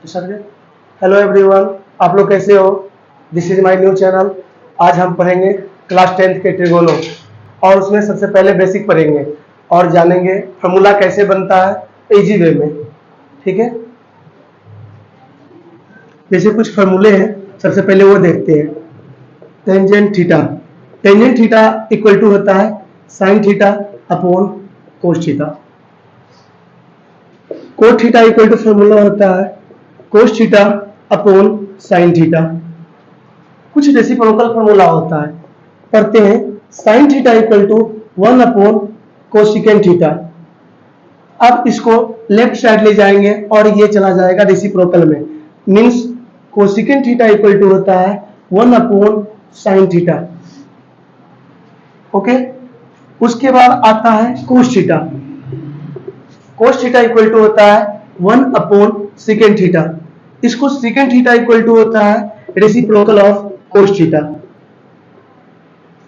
तो sir, hello everyone, आप लोग कैसे हो? This is my new channel. आज हम पढ़ेंगे क्लास 10th के ट्रिगोनो, और उसमें सबसे पहले बेसिक पढ़ेंगे और जानेंगे फार्मूला कैसे बनता है इजी वे में। ठीक है, जैसे कुछ फार्मूले हैं, सबसे पहले वो देखते हैं। Tangent theta, tangent theta equal to होता है sine theta upon cos theta. Cos theta equal to formula होता है cos theta upon sine theta. कुछ रेसिप्रोकल फार्मूला होता है, पढ़ते हैं। Sine theta equal to 1 upon cosecant theta. अब इसको लेफ्ट साइड ले जाएंगे और ये चला जाएगा रेसिप्रोकल में, means cosecant theta equal to होता है 1 अपॉन साइन थीटा। ओके, उसके बाद आता है cos theta. Cos theta equal to होता है 1 अपॉन सेकेंड थीटा। इसको सेकेंड थीटा इक्वल टू होता है reciprocal of cos theta.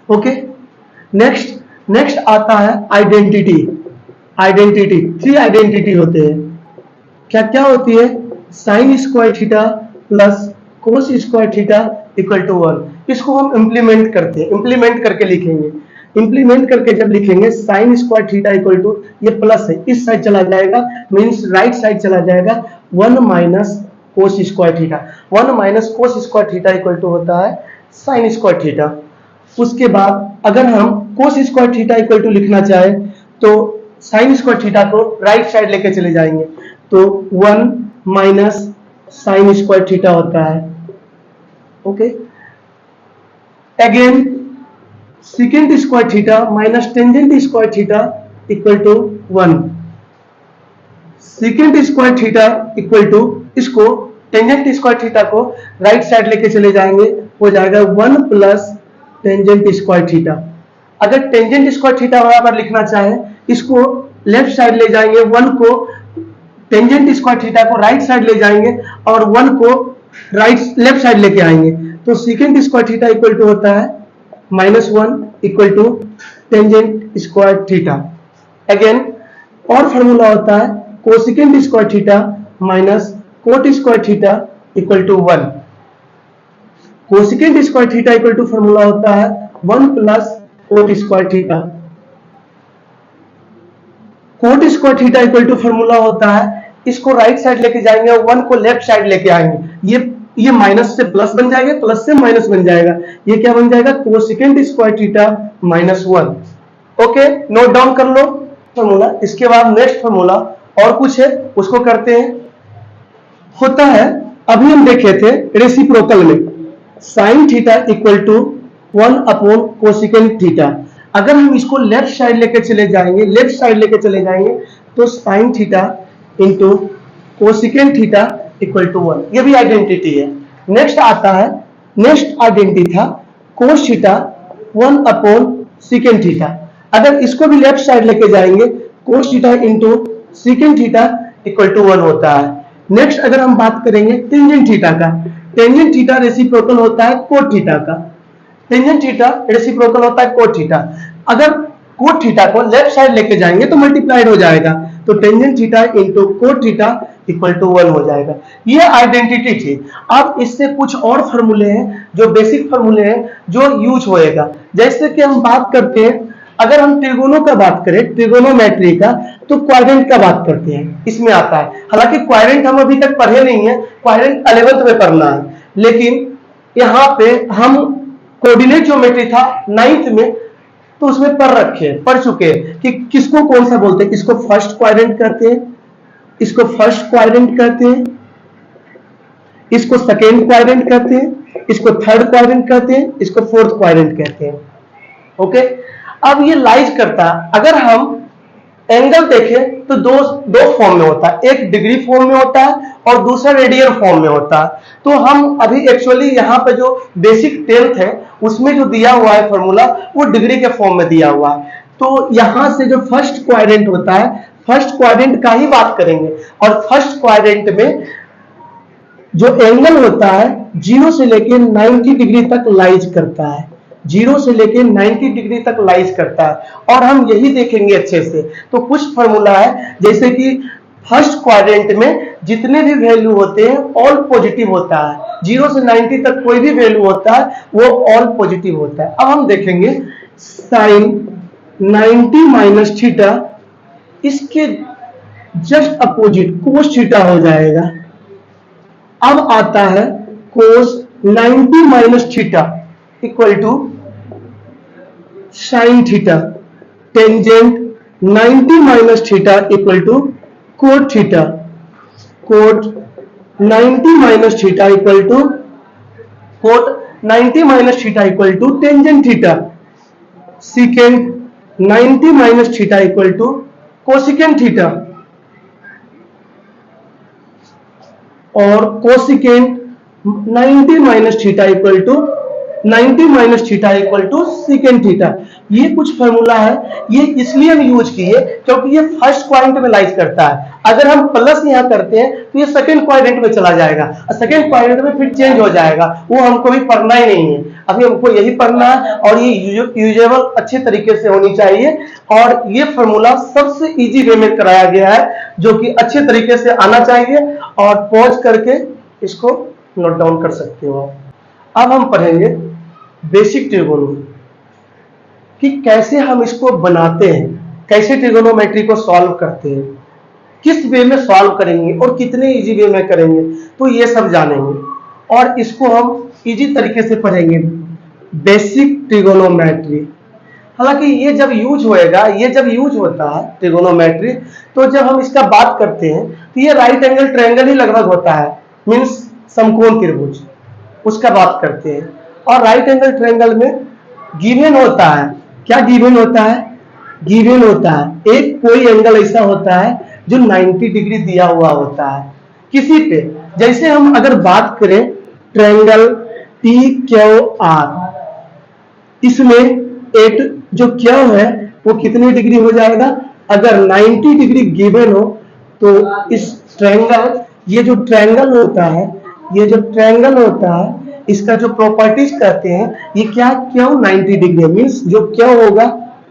Okay, next आता है आइडेंटिटी। आइडेंटिटी, 3 आइडेंटिटी होते हैं। क्या क्या होती है? Sine square theta plus cos square theta equal to 1। इसको हम इंप्लीमेंट करते हैं, इंप्लीमेंट करके लिखेंगे। इंप्लीमेंट करके जब लिखेंगे sine square theta equal to, ये प्लस है, इस साइड चला जाएगा, मींस राइट साइड चला जाएगा। 1 minus cos square theta, 1 minus cos square theta equal to होता है साइन स्क्वायर थीटा। उसके बाद अगर हम cos square theta equal to लिखना चाहे तो साइन स्क्वायर थीटा को राइट साइड लेके चले जाएंगे, तो 1 माइनस साइन स्क्वायर थीटा होता है। Okay, again second square theta minus tangent square theta equal to 1। Second square theta equal to, इसको टेंजेंट स्क्वायर थीटा को राइट साइड लेके चले जाएंगे, हो जाएगा 1 प्लस टेंजेंट स्क्वायर थीटा। अगर टेंजेंट स्क्वायर थीटा बराबर लिखना चाहे, इसको लेफ्ट साइड ले जाएंगे, 1 को टेंजेंट स्क्वायर थीटा को राइट साइड ले जाएंगे और 1 को लेफ्ट साइड लेके आएंगे, तो second square theta equal to होता है -1 equal to tangent square theta. Again और फार्मूला होता है cosecant square theta minus cot square theta equal to 1। Cosecant square theta equal to formula होता है 1 plus cot square theta. Cot square theta equal to formula होता है, इसको right side लेके जाएंगे और 1 को लेफ्ट साइड लेके आएंगे, ये माइनस से प्लस बन जाएगा, प्लस से माइनस बन जाएगा, ये क्या बन जाएगा? Cosecant square theta -1। Okay, note down कर लो फार्मूला। इसके बाद नेक्स्ट फार्मूला और कुछ है, उसको करते हैं। होता है, अभी हम देखे थे रेसिप्रोकल में, sine theta equal to 1 upon cosecant theta. अगर हम इसको लेफ्ट साइड लेके चले जाएंगे, तो sine theta into cosecant theta equal to 1। ये भी आइडेंटिटी है। नेक्स्ट आता है, नेक्स्ट आइडेंटिटी था cos theta 1 upon secant theta. अगर इसको भी लेफ्ट साइड लेके जाएंगे, cos theta into secant theta equal to 1 होता है। नेक्स्ट अगर हम बात करेंगे टेंजेंट थीटा का, टेंजेंट थीटा रेसिप्रोकल होता है कोट थीटा का। टेंजेंट थीटा रेसिप्रोकल होता है कोट थीटा। अगर कोट थीटा को लेफ्ट साइड लेके जाएंगे तो मल्टीप्लाइड हो जाएगा, तो tangent theta into cot theta equal to 1 हो जाएगा। ये आइडेंटिटी थी। अब इससे कुछ और फार्मूले हैं, जो बेसिक फार्मूले हैं, जो यूज होएगा। जैसे कि हम बात करते हैं, अगर हम त्रिगोनों का बात करें, त्रिगोनोमेट्री का, तो क्वाड्रेंट का बात करते हैं, इसमें आता है। हालांकि क्वाड्रेंट हम अभी तक पढ़े नहीं है, क्वाड्रेंट 11th में पढ़ना है, लेकिन यहाँ पे हम कोऑर्डिनेट ज्योमेट्री था 9th में, तो उसमें पढ़ चुके हैं कि किसको कौन सा बोलते हैं। इसको फर्स्ट क्वाड्रेंट कहते हैं, इसको फर्स्ट क्वाड्रेंट कहते हैं, इसको सेकेंड क्वाड्रेंट कहते हैं, इसको थर्ड क्वाड्रेंट कहते हैं, इसको फोर्थ क्वाड्रेंट कहते हैं। ओके, अब ये लाइज करता है, अगर हम एंगल देखें तो दो फॉर्म में होता है, एक डिग्री फॉर्म में होता है और दूसरा रेडियन फॉर्म में होता है। तो हम अभी एक्चुअली यहाँ पे जो बेसिक 10th है, उसमें जो दिया हुआ है फॉर्मूला, वो डिग्री के फॉर्म में दिया हुआ है। तो यहां से जो फर्स्ट क्वाड्रेंट होता है, फर्स्ट क्वाड्रेंट का ही बात करेंगे, और फर्स्ट क्वाड्रेंट में जो एंगल होता है 0 से लेकर 90 डिग्री तक लाइज करता है, 0 से लेकर 90 डिग्री तक लाइज करता है, और हम यही देखेंगे अच्छे से। तो कुछ फॉर्मूला है, जैसे कि फर्स्ट क्वाड्रेंट में जितने भी वैल्यू होते हैं ऑल पॉजिटिव होता है, 0 से 90 तक कोई भी वैल्यू होता है वो ऑल पॉजिटिव होता है। अब हम देखेंगे साइन 90 माइनस थीटा, इसके जस्ट अपोजिट कोस थीटा हो जाएगा। अब आता है cos 90 minus theta equal to sine theta, tangent 90 minus theta equal to cot theta, cot 90 minus theta equal to cot 90 minus theta equal to tangent theta, secant 90 minus theta equal to cosecant theta, और cosecant 90 minus theta equal to 90 minus theta equal to secant theta. ये कुछ formula है, ये इसलिए हम use किए क्योंकि ये फर्स्ट क्वाड्रेंट में लाइज करता है। अगर हम प्लस यहां करते हैं तो ये सेकंड क्वाड्रेंट में चला जाएगा और सेकंड क्वाड्रेंट में फिर चेंज हो जाएगा, वो हमको भी पढ़ना ही नहीं है। अभी हमको यही पढ़ना है और ये यूजेबल अच्छे तरीके से होनी चाहिए। और ये फॉर्मूला सबसे इजी वे में कराया गया है जो कि अच्छे तरीके से आना चाहिए, और पॉज करके इसको नोट डाउन कर सकते हो। अब हम पढ़ेंगे बेसिक ट्रिगोनोमेट्री कि कैसे हम इसको बनाते हैं, कैसे ट्रिगोनोमेट्री को सॉल्व करते हैं, किस वे में सॉल्व करेंगे और कितने इजी वे में करेंगे, तो ये सब जानेंगे और इसको हम इजी तरीके से पढ़ेंगे, बेसिक ट्रिगोनोमेट्री। हालांकि ये जब यूज होएगा, ये जब यूज होता है ट्रिगोनोमेट्री, तो जब हम इसका बात करते हैं तो ये राइट एंगल ट्रायंगल ही लगभग होता है, मीन्स समकोण त्रिभुज, उसका बात करते हैं। और राइट एंगल ट्रायंगल में गिवन होता है, क्या गिवन होता है? गिवन होता है एक कोई एंगल ऐसा होता है जो 90 डिग्री दिया हुआ होता है किसी पे। जैसे हम अगर बात करें ट्रायंगल PQR, इसमें एक जो क्यू है वो कितनी डिग्री हो जाएगा? अगर 90 डिग्री गिवन हो तो इस ट्रायंगल, ये जो ट्रायंगल होता है, ये जो ट्रायंगल होता है इसका जो प्रॉपर्टीज कहते हैं, ये क्या क्यू 90 डिग्री मीन्स जो क्यू होगा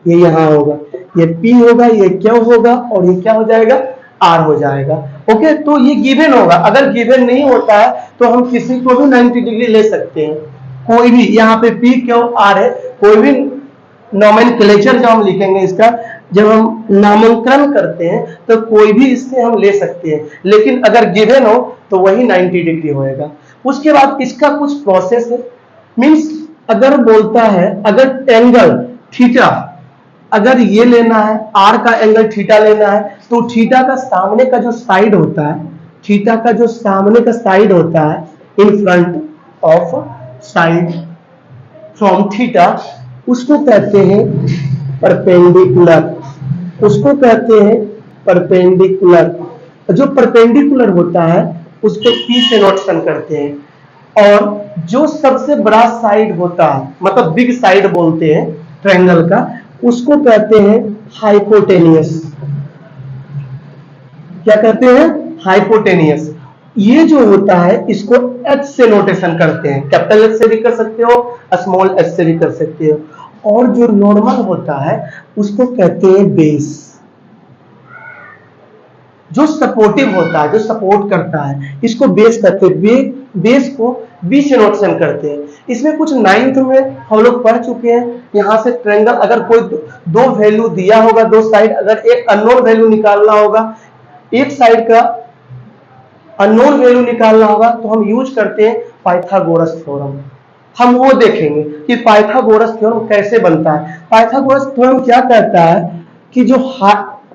ये यहाँ होगा, ये P होगा, ये क्यू होगा और ये क्या हो जाएगा? R हो जाएगा। ओके, तो ये गिवन होगा। अगर गिवन नहीं होता है तो हम किसी को भी 90 डिग्री ले सकते हैं, कोई भी। यहाँ पे PQR है, कोई भी नोमेनक्लेचर जो हम लिखेंगे इसका, जब हम नामांकन करते हैं तो कोई भी इससे हम ले सकते हैं, लेकिन अगर गिवन हो तो वही 90 डिग्री होएगा। उसके बाद इसका कुछ प्रोसेस है, मीन्स अगर बोलता है अगर एंगल थीटा, अगर ये लेना है, आर का एंगल थीटा लेना है, तो थीटा का सामने का जो साइड होता है, थीटा का जो सामने का साइड होता है, in front of side from theta, उसको कहते हैं परपेंडिकुलर, उसको कहते हैं परपेंडिकुलर। जो परपेंडिकुलर होता है उसको P से नोटेशन करते हैं। और जो सबसे बड़ा साइड होता है, मतलब बिग साइड बोलते हैं ट्रायंगल का, उसको कहते हैं हाइपोटेनियस। क्या कहते हैं? हाइपोटेनियस। ये जो होता है इसको H से नोटेशन करते हैं, कैपिटल H से भी कर सकते हो, स्मॉल h से भी कर सकते हो। और जो नॉर्मल होता है उसको कहते हैं बेस। जो सपोर्टिव होता है, जो सपोर्ट करता है, इसको बेस कहते हैं। बेस को B से नोटेशन करते हैं। इसमें कुछ 9th में हम लोग पढ़ चुके हैं। यहाँ से ट्रायंगल अगर कोई दो वैल्यू दिया होगा, दो साइड, अगर एक अननोन वैल्यू निकालना होगा, एक साइड का अननोन वैल्यू निकालना होगा, तो हम यूज करते हैं पाइथागोरस थ्योरम। हम वो देखेंगे कि पाइथागोरस थ्योरम कैसे बनता है। पाइथागोरस थ्योरम क्या कहता है कि जो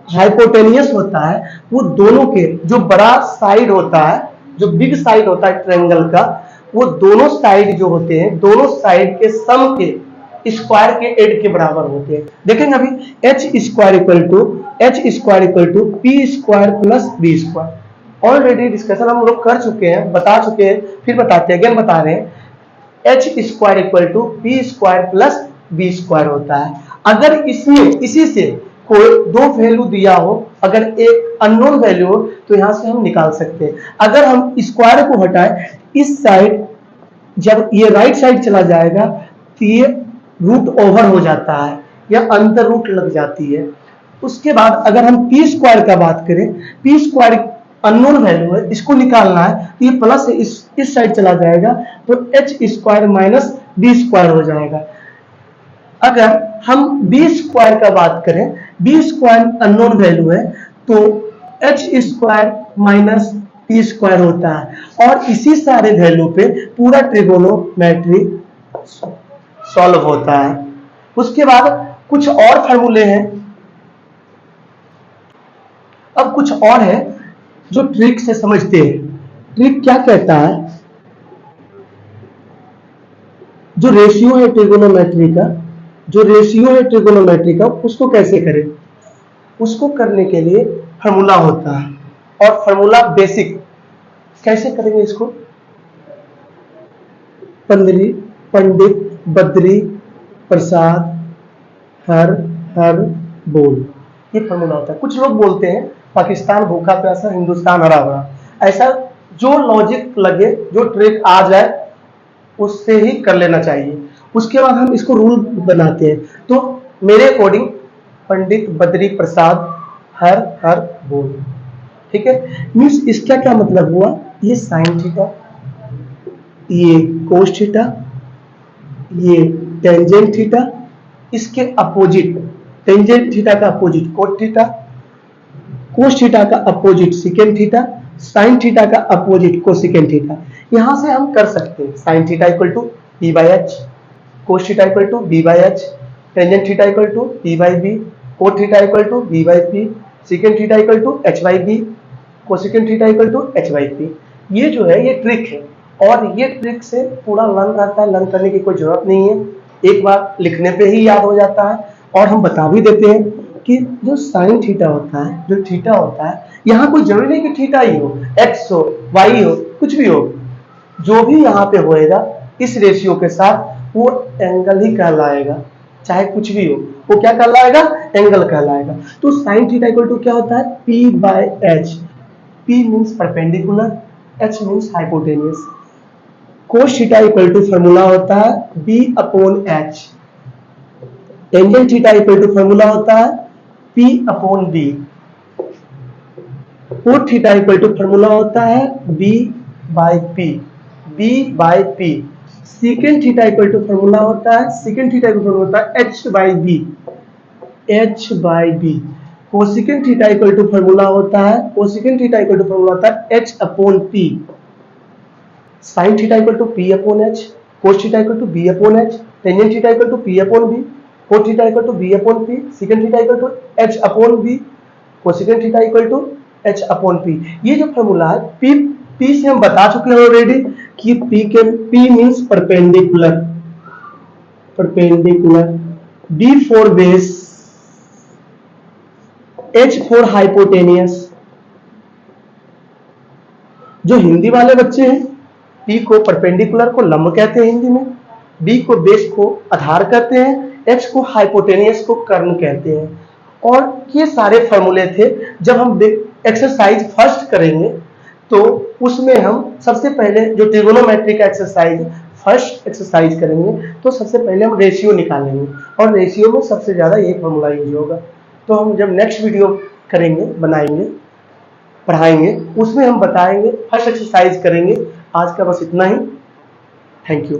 हाइपोटेनियस होता है वो दोनों के, जो बड़ा साइड होता है, जो बिग साइड होता है ट्रायंगल का, वो दोनों साइड जो होते हैं, दोनों साइड के सम के स्क्वायर के एड के बराबर होते हैं। देखेंगे अभी H square equal to P square plus B square. Already discussion हम लोग कर चुके हैं, बता चुके हैं, फिर बताते हैं, अगेन बता रहे हैं। H square equal to P square plus B square होता है। अगर इसमें इसी से कोई दो वैल्यू दिया हो, अगर एक अननोन वैल्यू हो, तो यहां से हम निकाल सकते हैं। अगर हम स्क्वायर को हटाए, इस साइड जब ये राइट साइड चला जाएगा तो ये रूट ओवर हो जाता है या अंदर रूट लग जाती है। उसके बाद अगर हम पी स्क्वायर का बात करें, पी स्क्वायर अननोन वैल्यू है, इसको निकालना है तो ये प्लस इस साइड चला जाएगा तो H square minus B square हो जाएगा। अगर हम बी स्क्वायर का बात करें, बी स्क्वायर अननोन वैल्यू है तो H square minus P square होता है और इसी सारे वैल्यू पे पूरा ट्रिगोनोमेट्री सॉल्व होता है। उसके बाद कुछ और फार्मूले हैं, अब कुछ और है जो ट्रिक से समझते हैं। ट्रिक क्या कहता है, जो रेशियो है ट्रिगोनोमेट्री का, जो रेशियो है ट्रिगोनोमेट्री का, उसको कैसे करें, उसको करने के लिए फार्मूला होता है और फार्मूला बेसिक कैसे करेंगे इसको, पंडित बद्री प्रसाद हर हर बोल, ये फार्मूला होता है। कुछ लोग बोलते हैं पाकिस्तान भूखा प्यासा हिंदुस्तान हरा भरा, ऐसा जो लॉजिक लगे, जो ट्रिक आ जाए उससे ही कर लेना चाहिए। उसके बाद हम इसको रूल बनाते हैं। तो मेरे अकॉर्डिंग पंडित बद्री प्रसाद हर हर बोल, ठीक है। मीन्स इसका क्या मतलब हुआ, ये साइन थीटा, ये कोस थीटा, ये टेंजेंट थीटा, इसके अपोजिट टेंजेंट थीटा का opposite cot theta, cos theta का opposite secant theta, sine theta का अपोजिट कोसिकेंड थीटा। यहां से हम कर सकते हैं sine theta equal to P by H, cos theta equal to B by H, tangent theta equal to P by B, cot theta equal to B by P, secant theta equal to H by B, cosecant theta equal to H by P. ये जो है ये trick है और ये trick से पूरा learn रहता है, लर्न करने की कोई जरूरत नहीं है, एक बार लिखने पे ही याद हो जाता है। और हम बता भी देते हैं कि जो साइन थीटा होता है, जो थीटा होता है, यहाँ कोई जरूरी नहीं कि थीटा ही हो, एक्स हो, वाई हो, कुछ भी हो, जो भी यहाँ पे होएगा इस रेशियो के साथ वो एंगल ही कहलाएगा, चाहे कुछ भी हो वो क्या कहलाएगा, एंगल कहलाएगा। तो साइन थीटा इक्वल टू क्या होता है, P by H, P means perpendicular, H means hypotenuse. Cos theta equal to formula होता है B upon H, tangent theta equal to formula होता है P upon B, cot theta equal to formula होता है B by P, B by P. Second theta equal to formula होता है, second theta equal to होता है H by B, H by B. Cosecant theta equal to formula होता है, cosecant theta equal to formula होता है H upon P. Sine theta equal to P upon H, cos theta equal to B upon H, tangent theta equal to P upon B, cot theta equal to B upon P, second theta equal to H upon B, cosecant theta equal to H upon P. ये जो formula है P से हम बता चुके हैं already कि P means perpendicular, perpendicular, B for base, H for hypotenuse. जो हिंदी वाले बच्चे हैं, पी को परपेंडिकुलर को लंब कहते हैं हिंदी में, बी को बेस को आधार कहते हैं, एच को हाइपोटेनियस को कर्ण कहते हैं। और ये सारे फॉर्मूले थे। जब हम एक्सरसाइज फर्स्ट करेंगे तो उसमें हम सबसे पहले जो ट्रिगोनोमेट्री का एक्सरसाइज फर्स्ट एक्सरसाइज करेंगे तो सबसे पहले हम रेशियो निकालेंगे और रेशियो में सबसे ज्यादा यही फॉर्मूला यूज होगा। तो हम जब नेक्स्ट वीडियो करेंगे, बनाएंगे, पढ़ाएंगे, उसमें हम बताएंगे, फर्स्ट एक्सरसाइज करेंगे। आज का बस इतना ही। Thank you.